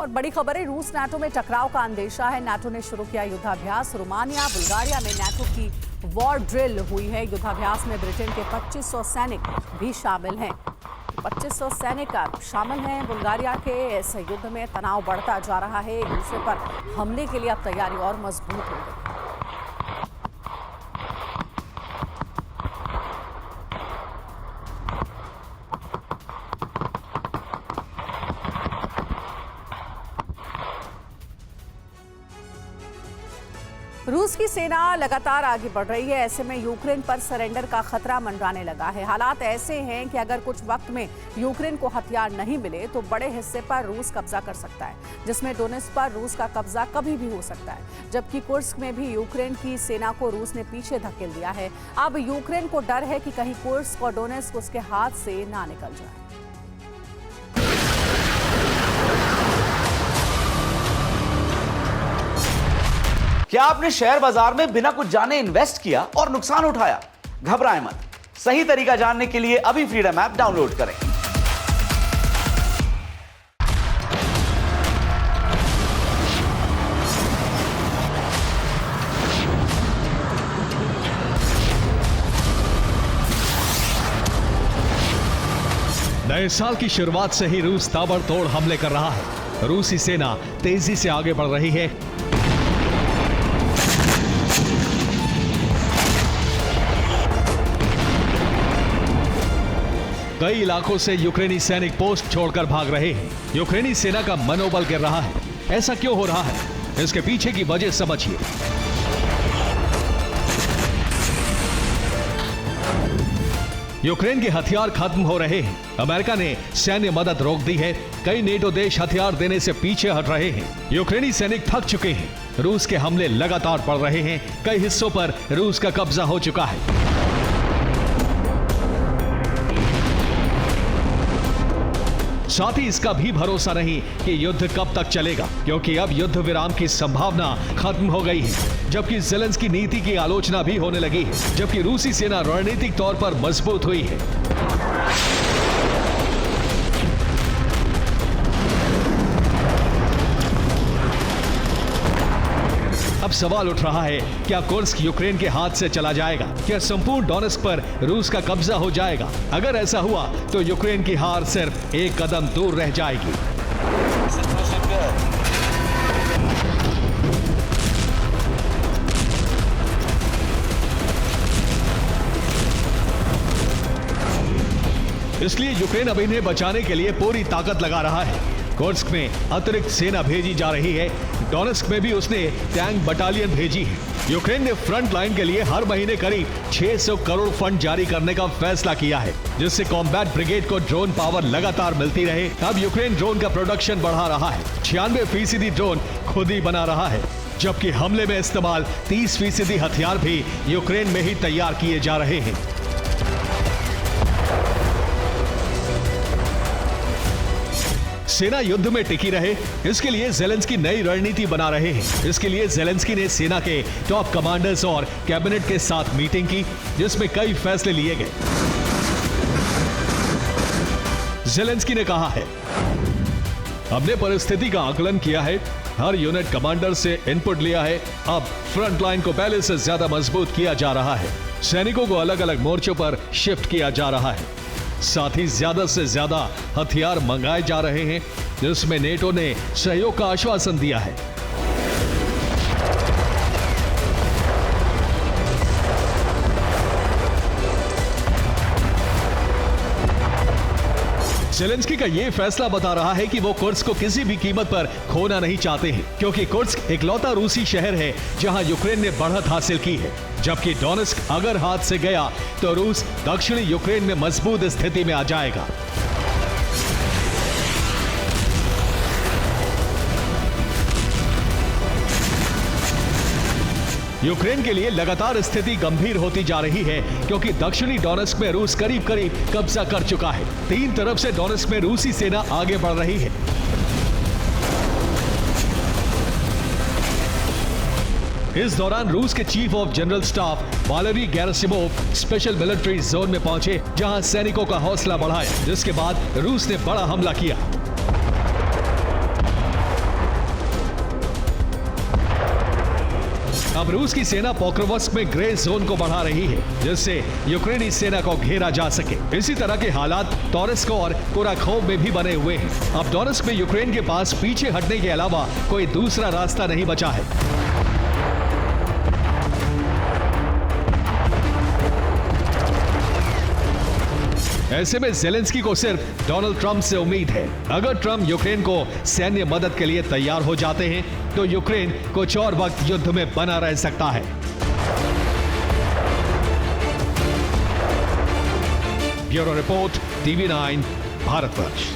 और बड़ी खबर है, रूस नाटो में टकराव का अंदेशा है। नाटो ने शुरू किया युद्धाभ्यास। रोमानिया बुल्गारिया में नाटो की वॉर ड्रिल हुई है। युद्धाभ्यास में ब्रिटेन के 2500 सैनिक भी शामिल हैं। 2500 सैनिक शामिल हैं। बुल्गारिया के इस युद्ध में तनाव बढ़ता जा रहा है। एक दूसरे पर हमले के लिए अब तैयारी और मजबूत हो गई। रूस की सेना लगातार आगे बढ़ रही है। ऐसे में यूक्रेन पर सरेंडर का खतरा मंडराने लगा है। हालात ऐसे हैं कि अगर कुछ वक्त में यूक्रेन को हथियार नहीं मिले तो बड़े हिस्से पर रूस कब्जा कर सकता है, जिसमें डोनेत्स्क पर रूस का कब्जा कभी भी हो सकता है। जबकि कुर्स्क में भी यूक्रेन की सेना को रूस ने पीछे धकेल दिया है। अब यूक्रेन को डर है कि कहीं कुर्स्क और डोनेत्स्क उसके हाथ से ना निकल जाए। क्या आपने शेयर बाजार में बिना कुछ जाने इन्वेस्ट किया और नुकसान उठाया? घबराएं मत। सही तरीका जानने के लिए अभी फ्रीडम ऐप डाउनलोड करें। नए साल की शुरुआत से ही रूस ताबड़तोड़ हमले कर रहा है। रूसी सेना तेजी से आगे बढ़ रही है। कई इलाकों से यूक्रेनी सैनिक पोस्ट छोड़कर भाग रहे हैं। यूक्रेनी सेना का मनोबल गिर रहा है। ऐसा क्यों हो रहा है? इसके पीछे की वजह समझिए। यूक्रेन के हथियार खत्म हो रहे हैं। अमेरिका ने सैन्य मदद रोक दी है। कई नेटो देश हथियार देने से पीछे हट रहे हैं। यूक्रेनी सैनिक थक चुके हैं। रूस के हमले लगातार बढ़ रहे हैं। कई हिस्सों पर रूस का कब्जा हो चुका है। साथ ही इसका भी भरोसा नहीं कि युद्ध कब तक चलेगा, क्योंकि अब युद्ध विराम की संभावना खत्म हो गई है। जबकि ज़ेलेंस्की नीति की आलोचना भी होने लगी है। जबकि रूसी सेना रणनीतिक तौर पर मजबूत हुई है। अब सवाल उठ रहा है, क्या कुर्स्क यूक्रेन के हाथ से चला जाएगा? क्या संपूर्ण डोनेत्स्क पर रूस का कब्जा हो जाएगा? अगर ऐसा हुआ तो यूक्रेन की हार सिर्फ एक कदम दूर रह जाएगी। इसलिए यूक्रेन अब इन्हें बचाने के लिए पूरी ताकत लगा रहा है। कुर्स्क में अतिरिक्त सेना भेजी जा रही है। डोनेत्स्क में भी उसने टैंक बटालियन भेजी है। यूक्रेन ने फ्रंट लाइन के लिए हर महीने करीब 600 करोड़ फंड जारी करने का फैसला किया है, जिससे कॉम्बैट ब्रिगेड को ड्रोन पावर लगातार मिलती रहे। अब यूक्रेन ड्रोन का प्रोडक्शन बढ़ा रहा है। 96% ड्रोन खुद ही बना रहा है, जबकि हमले में इस्तेमाल 30% हथियार भी यूक्रेन में ही तैयार किए जा रहे हैं। सेना युद्ध में टिकी रहे, इसके लिए ज़ेलेंस्की नई रणनीति बना रहे हैं। इसके लिए ज़ेलेंस्की ने सेना के टॉप कमांडर्स और कैबिनेट के साथ मीटिंग की, जिसमें कई फैसले लिए गए। ज़ेलेंस्की ने कहा है, हमने परिस्थिति का आकलन किया है, हर यूनिट कमांडर से इनपुट लिया है। अब फ्रंट लाइन को पहले से ज्यादा मजबूत किया जा रहा है। सैनिकों को अलग अलग मोर्चों पर शिफ्ट किया जा रहा है। साथ ही ज्यादा से ज्यादा हथियार मंगाए जा रहे हैं, जिसमें नेटो ने सहयोग का आश्वासन दिया है। ज़ेलेंस्की का यह फैसला बता रहा है कि वो कुर्स्क को किसी भी कीमत पर खोना नहीं चाहते हैं, क्योंकि कुर्स्क इकलौता रूसी शहर है जहां यूक्रेन ने बढ़त हासिल की है। जबकि डोनेत्स्क अगर हाथ से गया तो रूस दक्षिणी यूक्रेन में मजबूत स्थिति में आ जाएगा। यूक्रेन के लिए लगातार स्थिति गंभीर होती जा रही है, क्योंकि दक्षिणी डोनेत्स्क में रूस करीब करीब कब्जा कर चुका है। तीन तरफ से डोनेत्स्क में रूसी सेना आगे बढ़ रही है। इस दौरान रूस के chief of general staff Valery Gerasimov special military zone में पहुंचे, जहां सैनिकों का हौसला बढ़ाया, जिसके बाद रूस ने बड़ा हमला किया। अब रूस की सेना पोक्रोवस्क में ग्रे जोन को बढ़ा रही है, जिससे यूक्रेनी सेना को घेरा जा सके। इसी तरह के हालात टॉरेस्क और कुराखोव में भी बने हुए हैं। अब डोनेस्क में यूक्रेन के पास पीछे हटने के अलावा कोई दूसरा रास्ता नहीं बचा है। ऐसे में ज़ेलेंस्की को सिर्फ डोनाल्ड ट्रंप से उम्मीद है। अगर ट्रंप यूक्रेन को सैन्य मदद के लिए तैयार हो जाते हैं तो यूक्रेन कुछ और वक्त युद्ध में बना रह सकता है। Bureau report, TV9, Bharatvarsh.